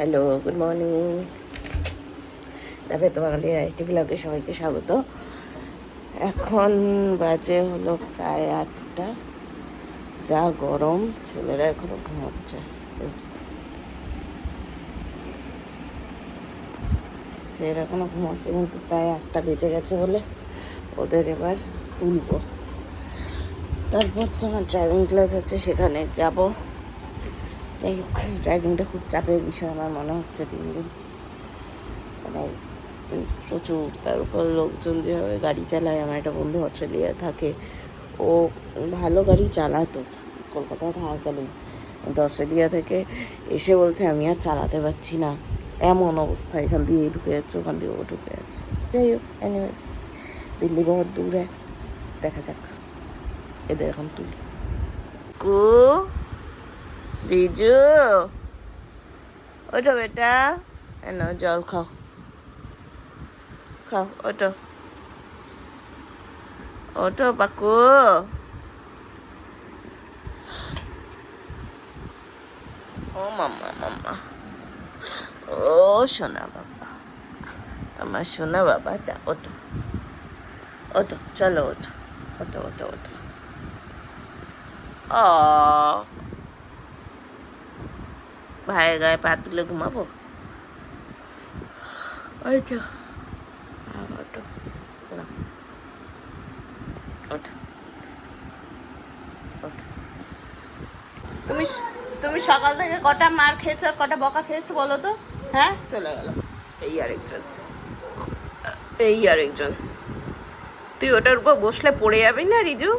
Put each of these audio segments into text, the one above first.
Hello, good morning. দেখো তোমার IT ব্লগে সবাইকে স্বাগত। এখন বাজে হলো প্রায় 8টা। যা গরম, ছেলেরা এখনো ঘুমোচ্ছে। ছেলেরা এখনো ঘুমোচ্ছে, কিন্তু প্রায় 8টা বেজে গেছে বলে ওদের এবার তুলবো। তারপর তোমার ড্রাইভিং ক্লাস আছে, সেখানে যাব। যাই হোক, ড্রাইভিংটা খুব চাপের বিষয় আমার মনে হচ্ছে দিন দিন। মানে প্রচুর, তার উপর লোকজন যেভাবে গাড়ি চালায়। আমার একটা বন্ধু অস্ট্রেলিয়া থাকে, ও ভালো গাড়ি চালাতো কলকাতায় থাকাকালীন, কিন্তু অস্ট্রেলিয়া থেকে এসে বলছে আমি আর চালাতে পারছি না, এমন অবস্থা। এখান দিয়ে ঢুকে যাচ্ছে, ওখান দিয়ে ও ঢুকে যাচ্ছে। যাই হোক, এনিওয়েজ, দিল্লি বহুত দূরে, দেখা যাক। এদের এখন তুলি। কু রিজু, ওঠো বেটা, এনো জল খাও, খাও, ওঠো ওঠো পাকু। ও মাম্মা মাম্মা, ও সোনা বাবা, আমার সোনা বাবাটা, ওঠো ওঠো, চলো ওঠো, ওঠো ওঠো ওঠো। ও ভাইয়ের গায়ে পা তুলে ঘুমাবো। ওঠো ওঠো, ওঠো ওঠো। তুমি তুমি সকাল থেকে কটা মার খেয়েছো, কটা বকা খেয়েছো বলো তো? হ্যাঁ, চলে গেল। এই আরেকজন, এই আরেকজন। তুই ওটার উপর বসলে পড়ে যাবি না রিজু?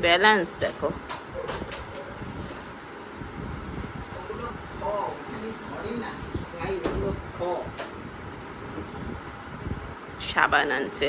ব্যালেন্স দেখো। সাবান আনছে,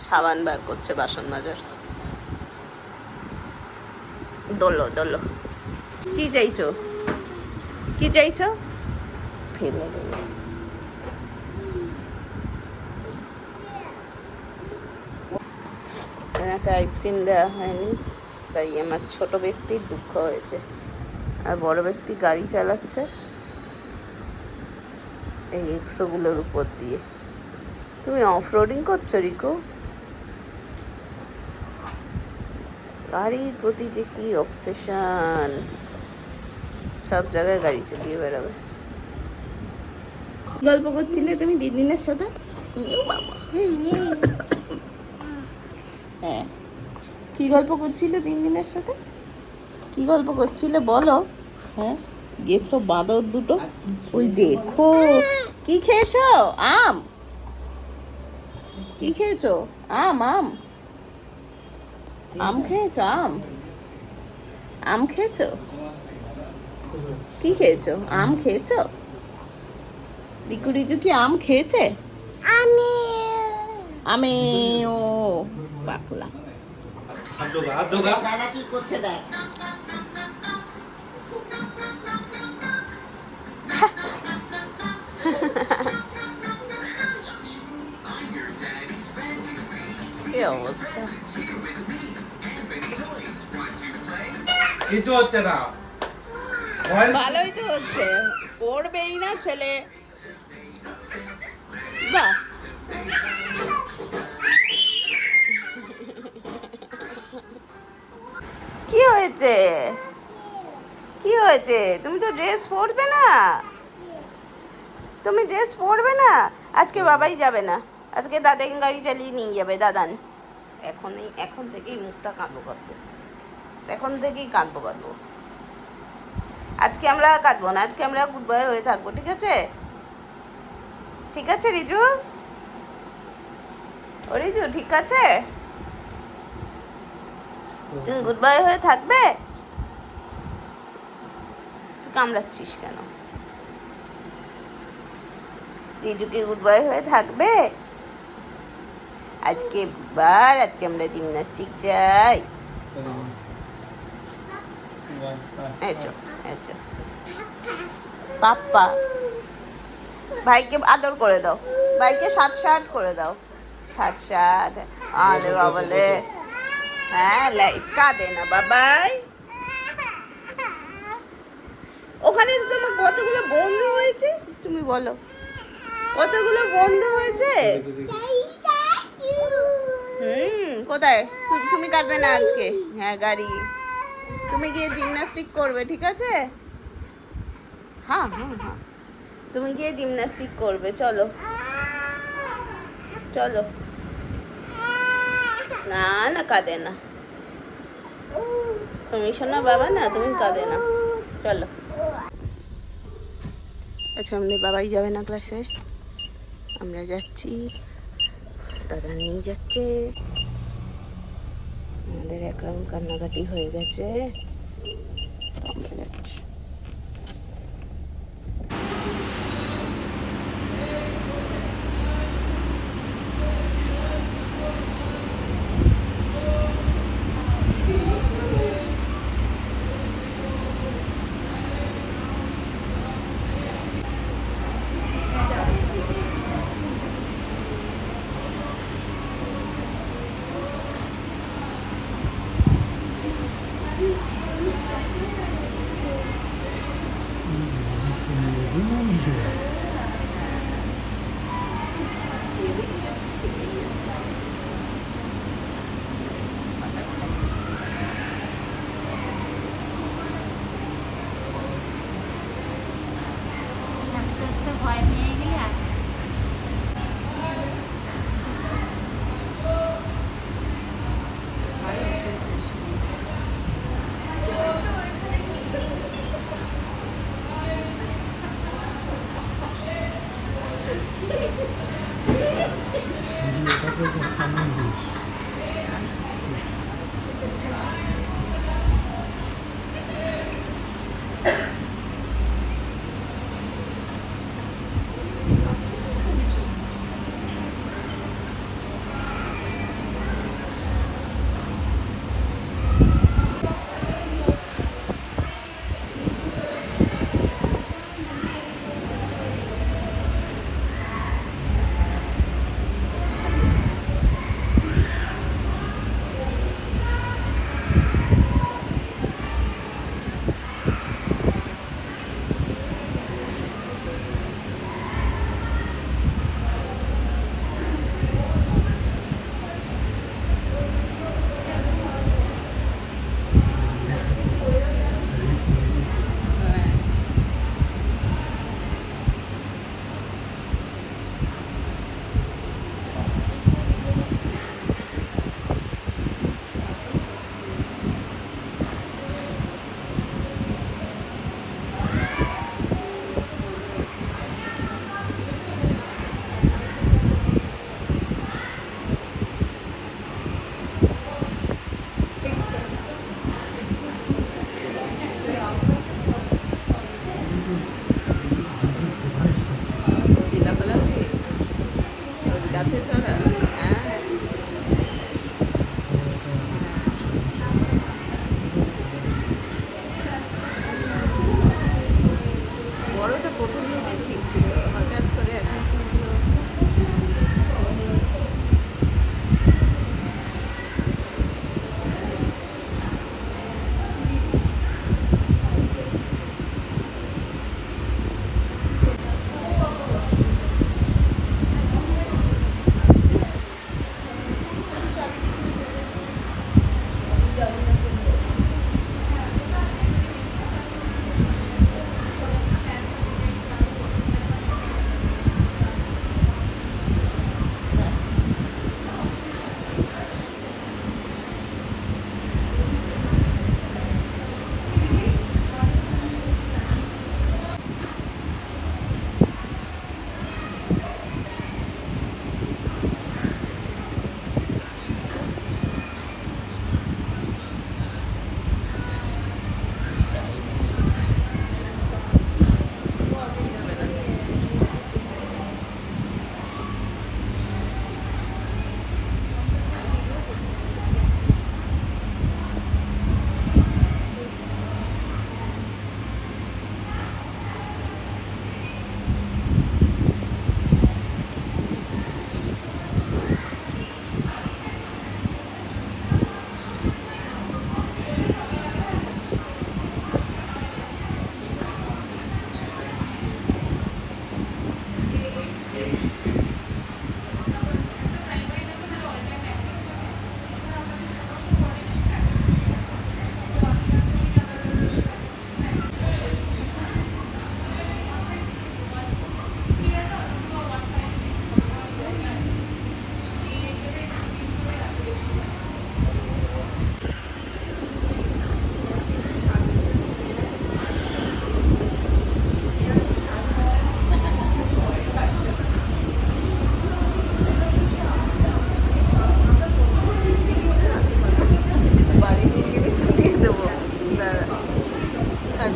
সাবান বার করছে বাসন মাজার। দোলো দোলো। কি চাইছো, কি চাইছো? ফেলে দেবো। আমাকে আইসক্রিম দেওয়া হয়নি, তাই আমার ছোট ব্যক্তির দুঃখ হয়েছে। আর বড় ব্যক্তি গাড়ি চালাচ্ছে এই এক্সোগুলোর উপর দিয়ে। তুমি অফ রোডিং করছো রিকো? গাড়ির প্রতি যে কি অবসেশন, সব জায়গায় গাড়ি চালিয়ে বেড়াবে। গল্প করছিলে তুমি দিদিনের সাথে? হ্যাঁ, কি গল্প করছিলে দিদিনের সাথে? কি গল্প করছিলে বলো? হ্যাঁ, গেছো বাঁদর দুটো। ওই দেখো, কি খেয়েছো? আম? কি খেয়েছো? আম আম আম খেয়েছো? আম আম খেয়েছো? কি খেয়েছো? আম খেয়েছো? রিকু রিজু কি আম খেয়েছে? আমি আমি ও পাকলা। দাদা কি করছে দেখ। কি অবস্থা, কিছু হচ্ছে না। ভালোই তো হচ্ছে, পড়বেই না ছেলে। বাহ, কি হয়েছে, কি হয়েছে? তুমি তো ড্রেস পরবে না, তুমি ড্রেস পরবে না। আজকে বাবাই যাবে না, আজকে দাদাকে গাড়ি চালিয়ে নিয়ে যাবে দাদান। এখন থেকেই মুখটা কাঁদবো কাঁদবো, এখন থেকেই কাঁদবো কাঁদবো। আজকে আমরা কাঁদবো না, আজকে আমরা গুড বয় হয়ে থাকবো, ঠিক আছে? ঠিক আছে রিজু, ও রিজু ঠিক আছে? তুমি গুড বয় হয়ে থাকবে? তুই কামড়াচ্ছিস কেন? রিজুকে গুড বয় হয়ে থাকবে? আজকে বুধবার, আজকে আমরা জিমনাস্টিক চাই। এচো এচো পাপ্পা, ভাইকে আদর করে দাও, ভাইকে ষাট ষাট করে দাও, ষাট ষাট। আরে বাবালে, হ্যাঁ লাইট কাঁদে না বাবাই, বলো, কতগুলো বন্ধ হয়েছে। কোথায়? তুমি কাটবে না আজকে? হ্যাঁ গাড়ি। তুমি গিয়ে জিমনাস্টিক করবে, ঠিক আছে? হ্যাঁ হ্যাঁ হ্যাঁ, তুমি গিয়ে জিমনাস্টিক করবে, চলো চলো। না না, কাঁদে না, তুমি শোনো বাবা না, তুমি কাঁদে না, চলো। আচ্ছা, আমাদের বাবাই যাবে না ক্লাসে, আমরা যাচ্ছি, দাদা নিয়ে যাচ্ছে। আমাদের এক রাউন্ড কান্নাকাটি হয়ে গেছে, আমরা যাচ্ছি।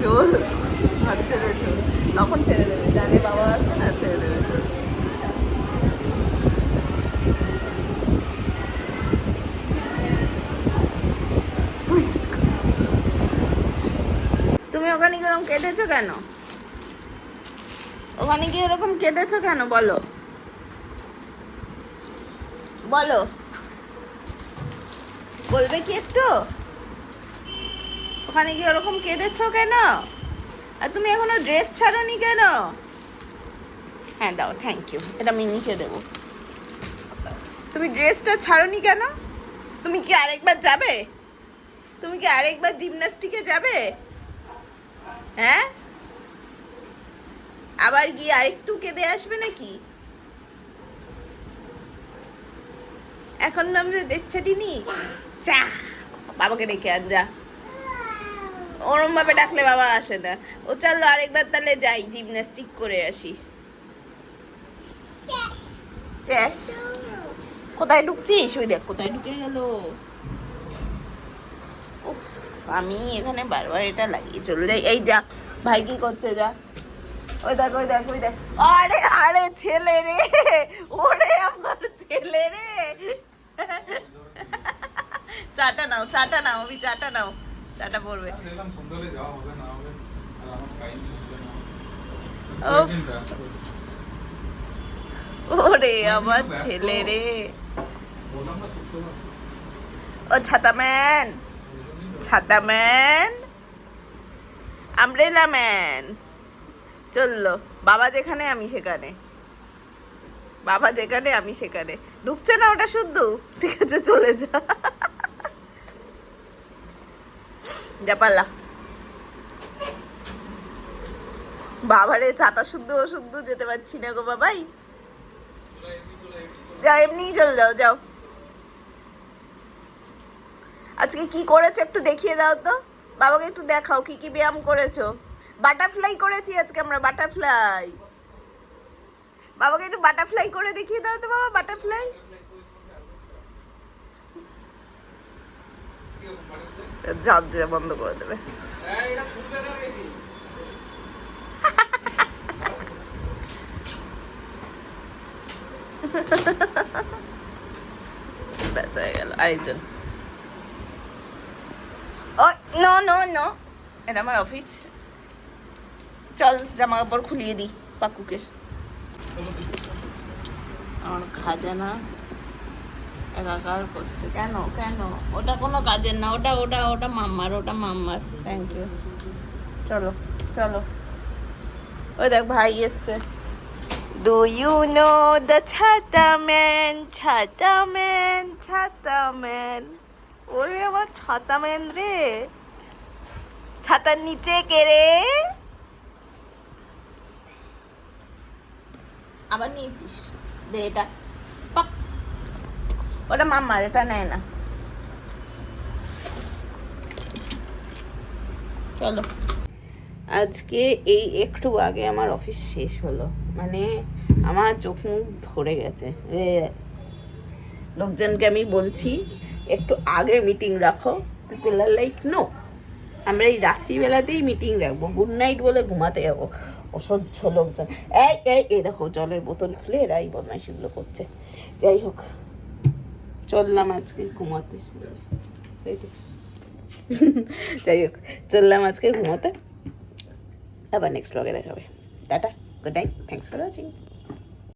ঝোল ভাত ছেড়ে ঝোল তখন ছেড়ে দেবে, জানে বাবা আছে না, ছেড়ে দেবে। তুমি ওখানে কি ওরকম কেঁদেছো কেন? ওখানে কি ওরকম কেঁদেছো কেন বলো, বলো, বলবে কি একটু? ওখানে গিয়ে ওরকম কেঁদেছো কেন? আর তুমি এখনো ড্রেস ছাড়োনি কেন? হ্যাঁ দাও, থ্যাংক ইউ, এটা মিমিকে দেবো। তুমি ড্রেসটা ছাড়োনি কেন? তুমি কি আরেকবার যাবে? তুমি কি আরেকবার জিমন্যাস্টিকে যাবে? হ্যাঁ, আবার গিয়ে আরেকটু কেঁদে আসবে নাকি? এখন নামলে দেখছে দিনি চা, বাবাকে ডেকে আন যা। ওরম ভাবে ডাকলে বাবা আসে না। ও চলো আরেকবার তাহলে যাই, জিমন্যাস্টিক করে আসি। চ্যাস, কোথায় ঢুকছিস? ওই দেখ কোথায় ঢুকে গেল। উফ, আমি এখানে বারবার এটা লাগিয়ে চলে যাই। এই যা, ভাই কি করছে যা। ওই দেখ, ওই দেখ, ওই দেখ। আরে আরে ছেলে রে, ওরে আমার ছেলে রে। চাটা নাও, চাটা নাও, অভি চাটা নাও, চাটা পড়বে। ওরে আমার ছেলে রে। ও ছাতা ম্যান, ছাতা ম্যান, আমব্রেলা ম্যান চললো। বাবা যেখানে আমি সেখানে, বাবা যেখানে আমি সেখানে। ঢুকছে না ওটা শুদ্ধ, ঠিক আছে চলে যা। যা পাল্লা। বাবারে ছাতা শুদ্ধ শুদ্ধ যেতে পারছি না গো বাবাই। যাও এমনিই চলে যাও, যাও। আজকে কি করেছে একটু দেখিয়ে দাও তো, বাবাকে একটু দেখাও কি কি ব্যায়াম করেছো। বাটারফ্লাই করেছি আজকে আমরা, বাটারফ্লাই। বাবাকে একটু বাটারফ্লাই করে দেখিয়ে দাও তো বাবা, বাটারফ্লাই। ঝাঁপ বন্ধ করে দেবে। ব্যাস হয়ে গেল। আরেকজন। ও নো নো নো, এটা আমার অফিস। চল জামা কাপড় খুলিয়ে দিই পাকুকে। আমার খাজানা একাকার করছে কেন কেন? ওটা কোনো কাজের না, ওটা ওটা ওটা মাম্মার, ওটা মাম্মার। Thank you. চলো চলো। ওই দেখ ভাই এসছে। ডু ইউ নো দ্য ছাতা ম্যান, ছাতা ম্যান, ছাতা ম্যান। ওরে আমার ছাতা ম্যান রে। ছাতার নিচে কে রে? আবার নিয়েছিস, দে এটা। ওটা মাম্মার, এটা নেয় না। চলো। আজকে এই একটু আগে আমার অফিস শেষ হলো, মানে আমার চোখ মুখ ধরে গেছে। লোকজনকে আমি বলছি একটু আগে মিটিং রাখো, পিপল আর লাইক নো, আমরা এই রাত্রিবেলাতেই মিটিং রাখবো, গুড নাইট বলে ঘুমাতে যাবো। অসহ্য লোকজন। এই এই এই দেখো জলের বোতল খুলে এরা এই বদমাইশিগুলো করছে। যাই হোক, চললাম আজকে ঘুমাতে। যাই হোক, চললাম আজকে ঘুমাতে। আবার নেক্সট ব্লগে দেখাবে। Tata, good night, thanks for watching.